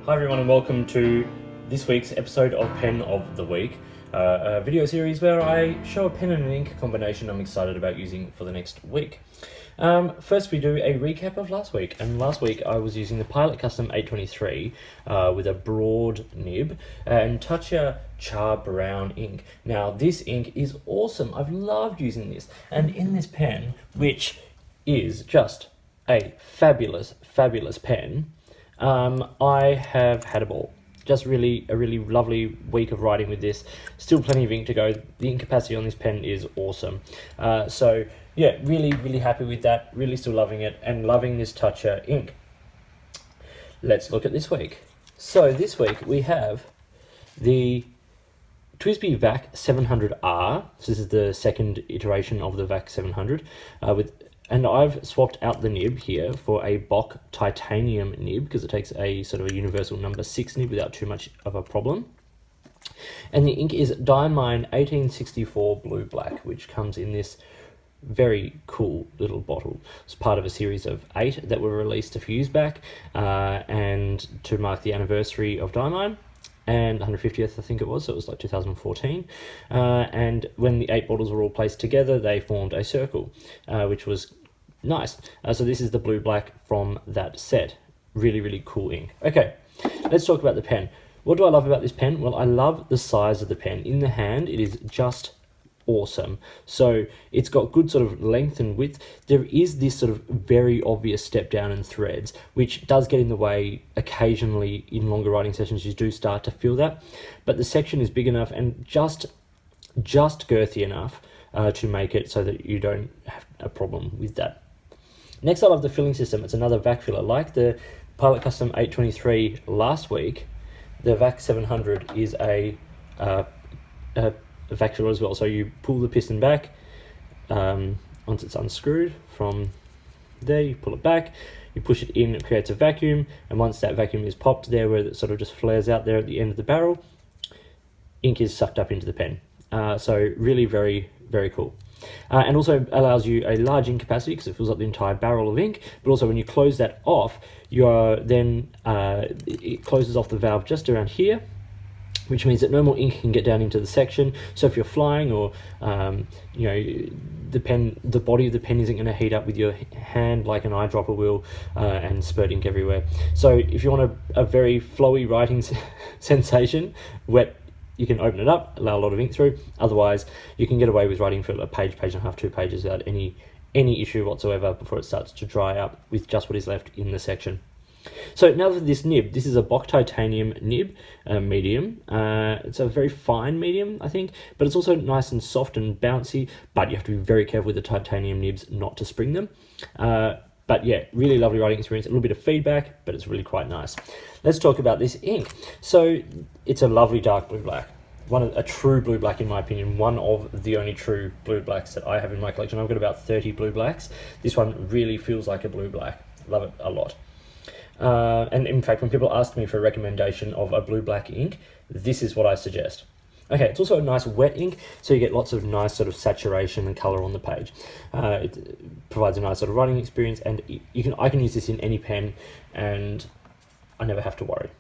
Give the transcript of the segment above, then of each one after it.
Hi everyone and welcome to this week's episode of Pen of the Week, a video series where I show a pen and an ink combination I'm excited about using for the next week. First we do a recap of last week, and last week I was using the Pilot Custom 823 with a broad nib and Tatcha Char Brown ink. Now this ink is awesome, I've loved using this, and in this pen, which is just a fabulous pen, I have had a ball. Just a really lovely week of writing with this. Still plenty of ink to go. The ink capacity on this pen is awesome. So yeah, really happy with that. Really still loving it and loving this Tatcha ink. Let's look at this week. So this week we have the TWSBI Vac 700R. So this is the second iteration of the Vac 700 and I've swapped out the nib here for a Bock titanium nib because it takes a sort of a universal number 6 nib without too much of a problem. And the ink is Diamine 1864 Blue Black, which comes in this very cool little bottle. It's part of a series of 8 that were released a few years back, and to mark the anniversary of Diamine and 150th I think it was, so it was like 2014, and when the 8 bottles were all placed together they formed a circle, which was nice. So this is the blue black from that set. Really cool ink. Okay, let's talk about the pen. What do I love about this pen? Well, I love the size of the pen. In the hand it is just awesome. So it's got good sort of length and width. There is this sort of very obvious step down in threads, which does get in the way occasionally in longer writing sessions. You do start to feel that, but the section is big enough and just girthy enough to make it so that you don't have a problem with that. Next, I love the filling system. It's another vac filler. Like the Pilot Custom 823 last week, the Vac 700 is a vac filler as well. So you pull the piston back once it's unscrewed from there, you pull it back, you push it in, it creates a vacuum, and once that vacuum is popped there where it sort of just flares out there at the end of the barrel, ink is sucked up into the pen. So really very cool. And also allows you a large ink capacity because it fills up the entire barrel of ink, but also when you close that off, you are then it closes off the valve just around here, which means that no more ink can get down into the section. So if you're flying or you know, the body of the pen isn't going to heat up with your hand like an eyedropper will and spurt ink everywhere. So if you want a very flowy writing sensation, wet, you can open it up, allow a lot of ink through. Otherwise, you can get away with writing for a page and a half, 2 pages without any issue whatsoever before it starts to dry up with just what is left in the section. So now for this nib, this is a Bock titanium nib, medium. It's a very fine medium, I think, but it's also nice and soft and bouncy, but you have to be very careful with the titanium nibs not to spring them. But yeah, really lovely writing experience, a little bit of feedback, but it's really quite nice. Let's talk about this ink. So it's a lovely dark blue black. A true blue black in my opinion, one of the only true blue blacks that I have in my collection. I've got about 30 blue blacks. This one really feels like a blue black. Love it a lot. And in fact, when people ask me for a recommendation of a blue black ink, this is what I suggest. Okay, it's also a nice wet ink, so you get lots of nice sort of saturation and color on the page. It provides a nice sort of writing experience, and I can use this in any pen, and I never have to worry.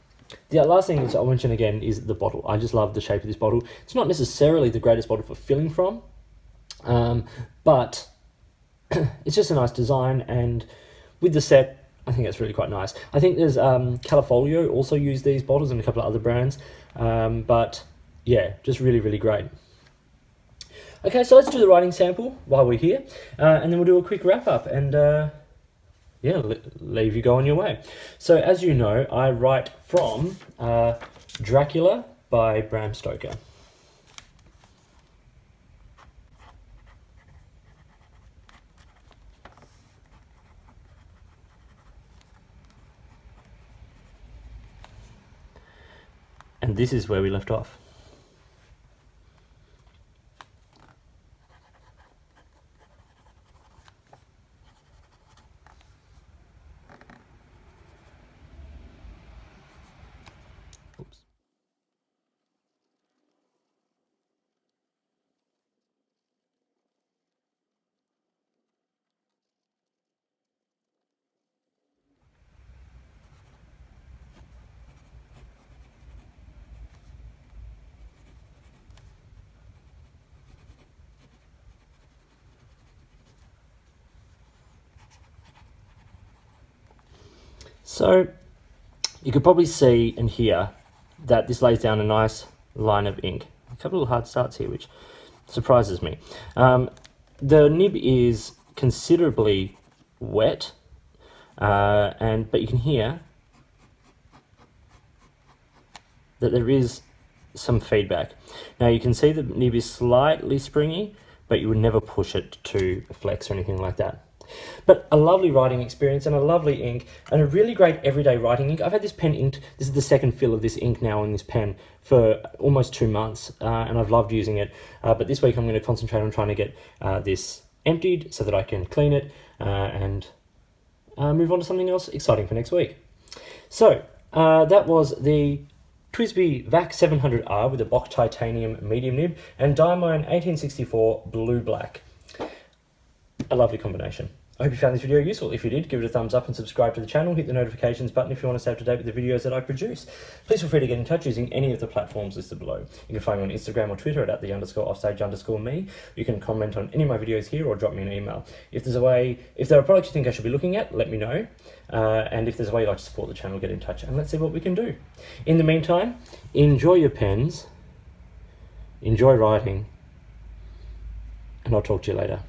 The last thing that I'll mention again is the bottle. I just love the shape of this bottle. It's not necessarily the greatest bottle for filling from, but it's just a nice design, and with the set, I think it's really quite nice. I think there's Califolio also use these bottles and a couple of other brands, but yeah, just really great. Okay, so let's do the writing sample while we're here, and then we'll do a quick wrap up and yeah, leave you go on your way. So as you know, I write from Dracula by Bram Stoker. And this is where we left off. Oops. So you could probably see and hear that this lays down a nice line of ink. A couple of hard starts here, which surprises me. The nib is considerably wet, but you can hear that there is some feedback. Now you can see the nib is slightly springy, but you would never push it to flex or anything like that. But a lovely writing experience and a lovely ink and a really great everyday writing ink. I've had this pen inked, this is the second fill of this ink now in this pen for almost 2 months, and I've loved using it. But this week I'm going to concentrate on trying to get this emptied so that I can clean it and move on to something else exciting for next week. So that was the TWSBI Vac 700R with a Bock titanium medium nib and Diamine 1864 blue black. A lovely combination. I hope you found this video useful. If you did, give it a thumbs up and subscribe to the channel. Hit the notifications button if you want to stay up to date with the videos that I produce. Please feel free to get in touch using any of the platforms listed below. You can find me on Instagram or Twitter at @the_offstage_me. You can comment on any of my videos here or drop me an email. If there are products you think I should be looking at, let me know. And if there's a way you'd like to support the channel, get in touch and let's see what we can do. In the meantime, enjoy your pens, enjoy writing, and I'll talk to you later.